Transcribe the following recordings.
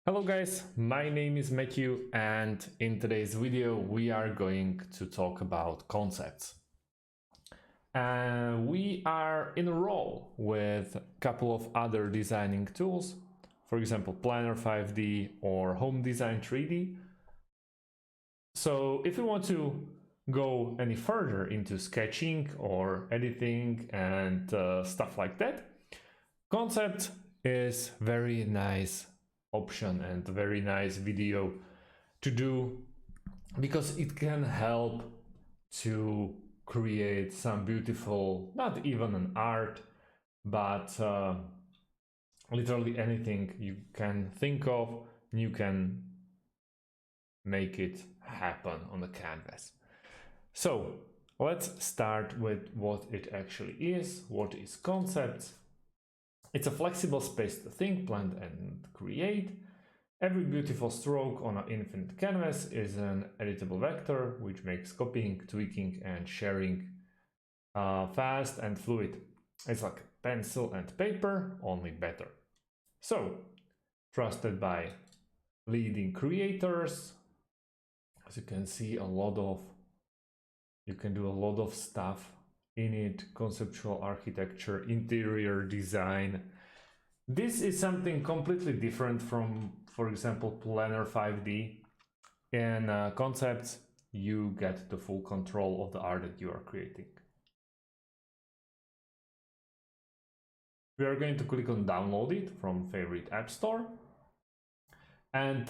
Hello guys, my name is Matthew and in today's video we are going to talk about concepts. We are in a row with a couple of other designing tools, for example Planner 5D or Home Design 3D. So if you want to go any further into sketching or editing and stuff like that, concept is very nice option and very nice video to do because it can help to create some beautiful, not even an art, but literally anything you can think of, you can make it happen on the canvas. So let's start with what it actually is. What is concept? It's a flexible space to think, plan, and create. Every beautiful stroke on an infinite canvas is an editable vector, which makes copying, tweaking, and sharing fast and fluid. It's like pencil and paper, only better. So, trusted by leading creators. As you can see, you can do a lot of stuff in it: conceptual architecture, interior design. This is something completely different from, for example, Planner 5D. In concepts, you get the full control of the art that you are creating. We are going to click on download it from favorite app store, and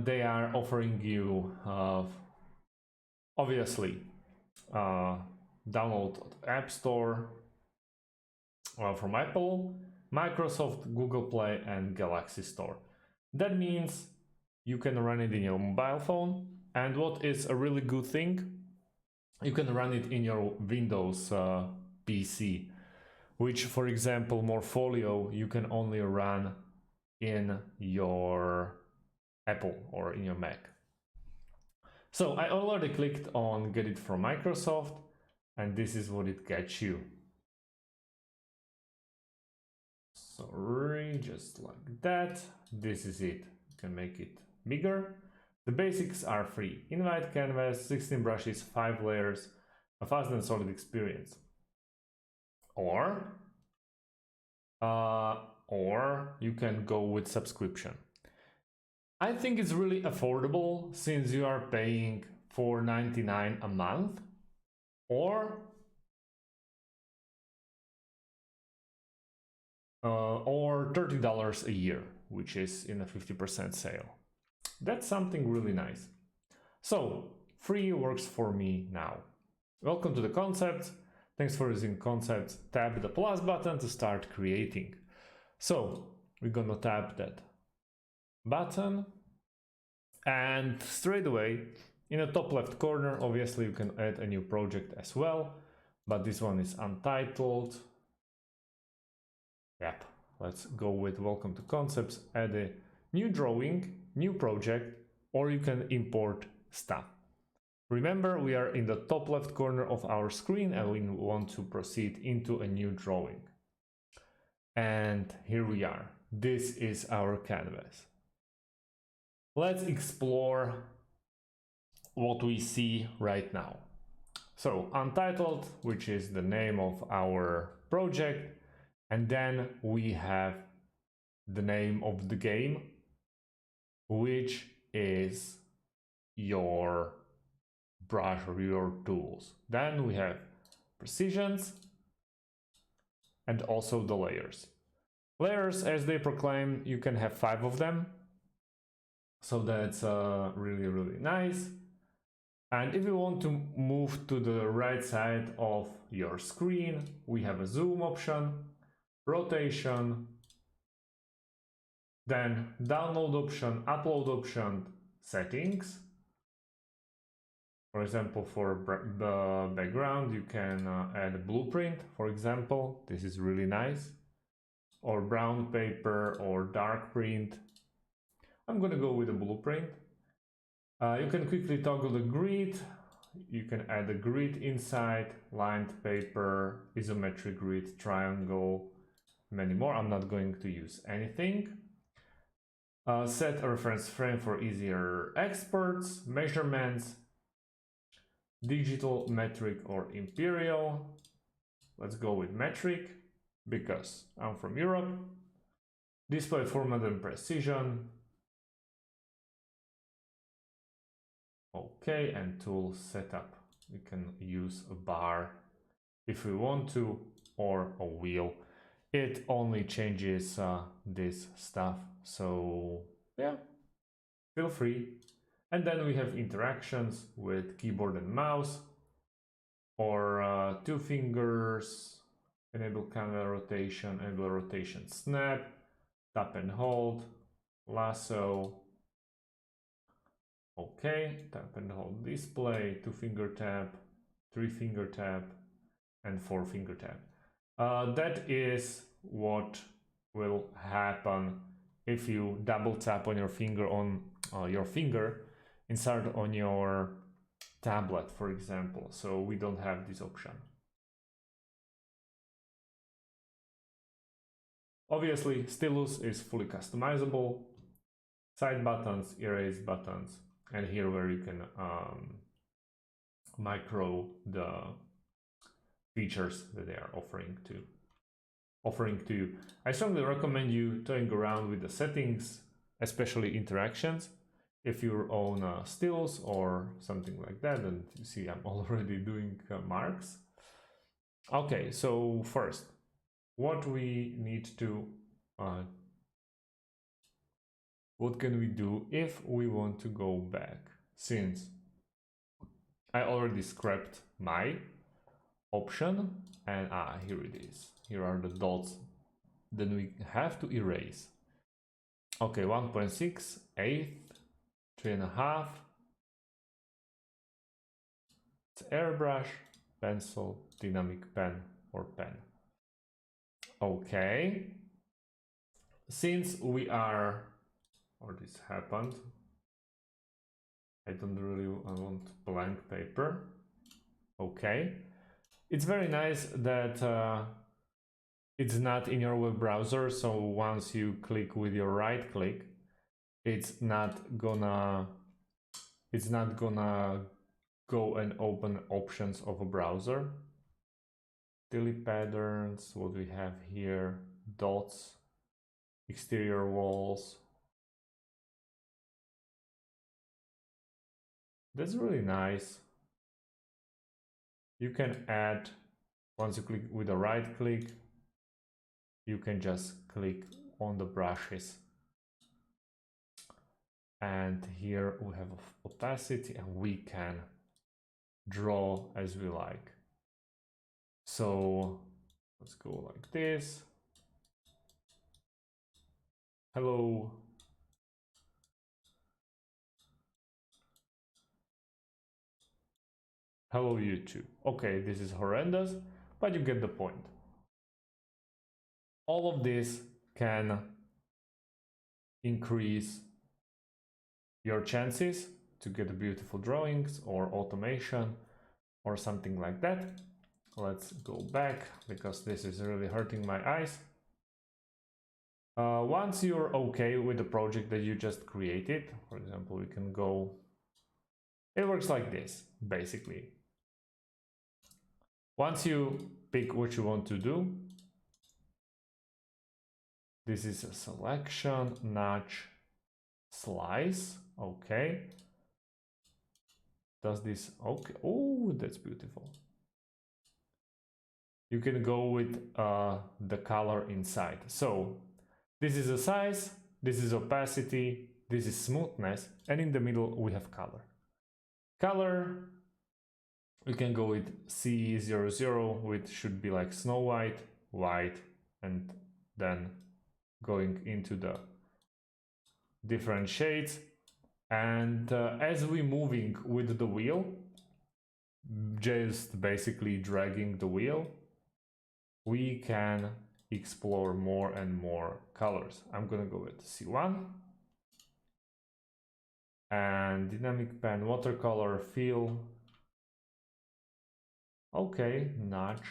they are offering you obviously download App Store from Apple, Microsoft, Google Play, and Galaxy Store. That means you can run it in your mobile phone, and what is a really good thing, you can run it in your Windows PC, which, for example, Morpholio, you can only run in your Apple or in your Mac. So I already clicked on get it from Microsoft, and this is what it gets you. Sorry, just like that. This is it. You can make it bigger. The basics are free. Invite canvas, 16 brushes, 5 layers, a fast and solid experience. Or you can go with subscription. I think it's really affordable since you are paying $4.99 a month or $30 a year, which is in a 50% sale. That's something really nice. So free works for me now. Welcome to the concept. Thanks for using concept. Tap the plus button to start creating. So we're gonna tap that button, and straight away in the top left corner, obviously you can add a new project as well, but this one is untitled. Yep, let's go with welcome to concepts, add a new drawing, new project, or you can import stuff. Remember, we are in the top left corner of our screen and we want to proceed into a new drawing. And here we are. This is our canvas. Let's explore what we see right now. So untitled, which is the name of our project, and then we have the name of the game, which is your brush or your tools. Then we have precisions and also the layers. Layers, as they proclaim, you can have 5 of them. So that's really nice. And if you want to move to the right side of your screen, we have a zoom option, rotation, then download option, upload option, settings. For example, for the background, you can add a blueprint, for example. This is really nice. Or brown paper or dark print. I'm gonna go with a blueprint. You can quickly toggle the grid. You can add a grid inside, lined paper, isometric grid, triangle, many more. I'm not going to use anything. Set a reference frame for easier exports, measurements, digital, metric, or imperial. Let's go with metric because I'm from Europe. Display format and precision. Okay, and tool setup. We can use a bar if we want to, or a wheel. It only changes this stuff, so yeah, feel free. And then we have interactions with keyboard and mouse, or 2 fingers, enable camera rotation, enable rotation snap, tap and hold, lasso. Okay, tap and hold display, 2 finger tap, 3 finger tap, and 4 finger tap. That is what will happen if you double tap on your finger inside on your tablet, for example. So we don't have this option. Obviously, stylus is fully customizable. Side buttons, erase buttons, and here where you can micro the features that they are offering to you. I strongly recommend you toying around with the settings, especially interactions. If you own a stylus or something like that, and you see I'm already doing marks. Okay, so first, what we need to what can we do if we want to go back? Since I already scrapped my option, and here it is. Here are the dots. Then we have to erase. Okay, 1.6, 8, 3.5. It's airbrush, pencil, dynamic pen, or pen. Okay. Since we are, or this happened, I want blank paper. Okay. It's very nice that it's not in your web browser, so once you click with your right click, it's not gonna go and open options of a browser. Delete patterns, what we have here, dots, exterior walls. That's really nice. You can add, once you click with the right click, you can just click on the brushes. And here we have opacity, and we can draw as we like. So let's go like this. Hello. Hello YouTube. Okay, this is horrendous, but you get the point. All of this can increase your chances to get beautiful drawings or automation or something like that. Let's go back because this is really hurting my eyes. Once you're okay with the project that you just created, for example, we can go, it works like this, basically. Once you pick what you want to do, this is a selection, notch, slice, okay. Does this, okay, oh, that's beautiful. You can go with the color inside. So this is a size, this is opacity, this is smoothness, and in the middle we have color. Color, we can go with C00, which should be like Snow White, white, and then going into the different shades. And as we're moving with the wheel, just basically dragging the wheel, we can explore more and more colors. I'm gonna go with C1 and dynamic pen, watercolor, fill. Okay, notch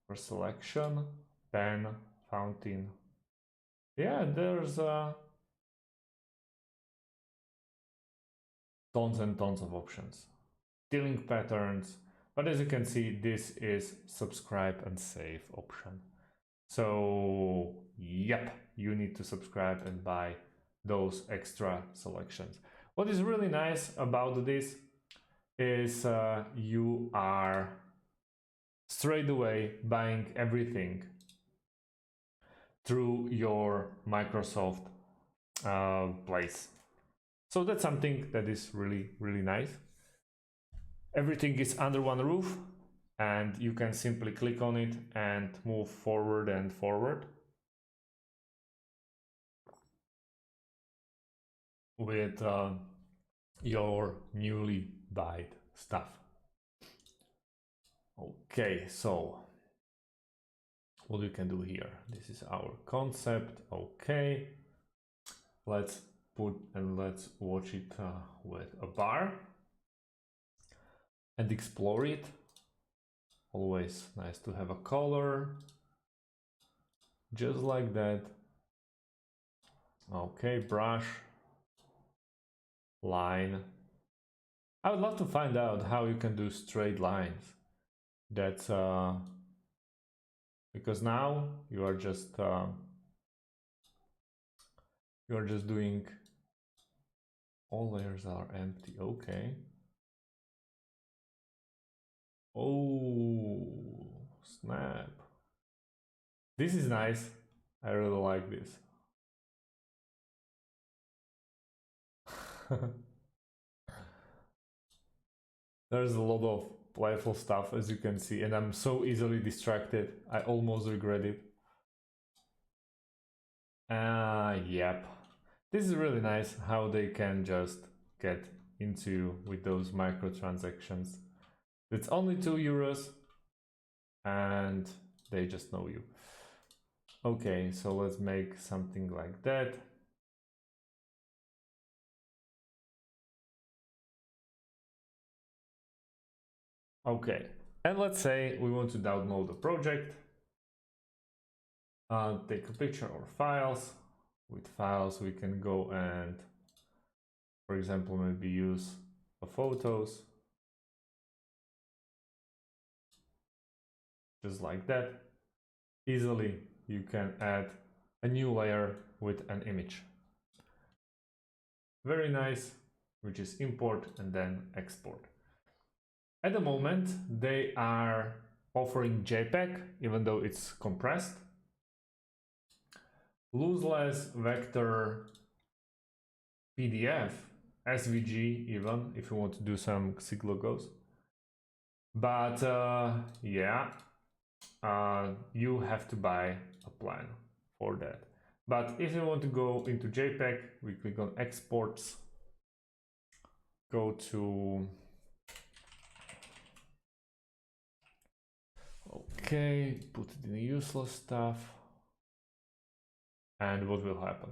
for selection, pen, fountain, Yeah, there's tons and tons of options. Stealing patterns, but as you can see, this is subscribe and save option. So yep, you need to subscribe and buy those extra selections. What is really nice about this is you are straight away buying everything through your Microsoft place. So that's something that is really, really nice. Everything is under one roof and you can simply click on it and move forward and forward with your newly bought stuff. Okay, so what we can do here, this is our concept. Okay, let's put and let's watch it with a bar and explore it. Always nice to have a color just like that. Okay, brush, line. I would love to find out how you can do straight lines. That's because now you are just doing all layers are empty. Okay. Oh, snap. This is nice. I really like this. There's a lot of playful stuff, as you can see, and I'm so easily distracted. I almost regret it. Yep. This is really nice how they can just get into with those microtransactions. It's only €2 and they just know you. Okay, so let's make something like that. Okay, and let's say we want to download a project. Take a picture or files. With files, we can go and, for example, maybe use photos. Just like that. Easily, you can add a new layer with an image. Very nice, which is import and then export. At the moment, they are offering JPEG, even though it's compressed. Lossless vector PDF, SVG even, if you want to do some SIG logos. But yeah, you have to buy a plan for that. But if you want to go into JPEG, we click on exports, go to, okay, put it in the useless stuff. And what will happen?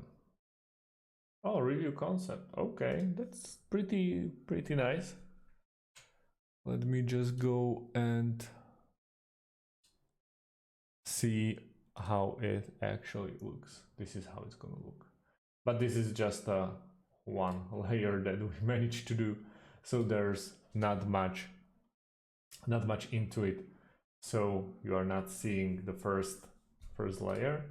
Oh, review concept. Okay, that's pretty nice. Let me just go and see how it actually looks. This is how it's gonna look. But this is just one layer that we managed to do, so there's not much into it. So you are not seeing the first layer.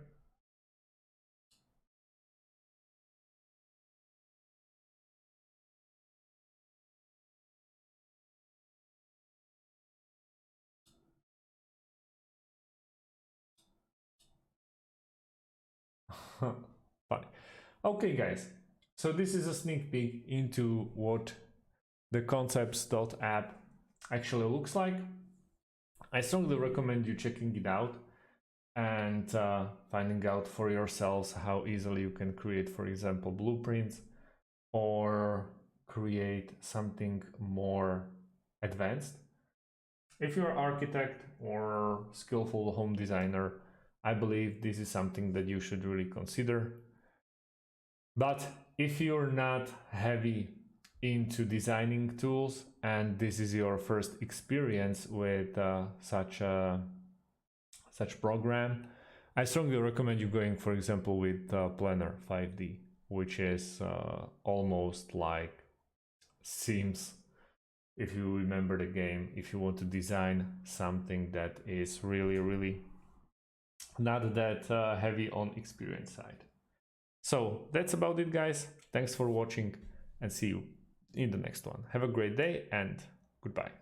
Fine. Okay, guys. So this is a sneak peek into what the concepts.app actually looks like. I strongly recommend you checking it out and finding out for yourselves how easily you can create, for example, blueprints or create something more advanced. If you're an architect or skillful home designer, I believe this is something that you should really consider. But if you're not heavy into designing tools and this is your first experience with such program, I strongly recommend you going, for example, with Planner 5D, which is almost like Sims, if you remember the game, if you want to design something that is really not that heavy on experience side. So that's about it, guys. Thanks for watching and see you in the next one. Have a great day and goodbye.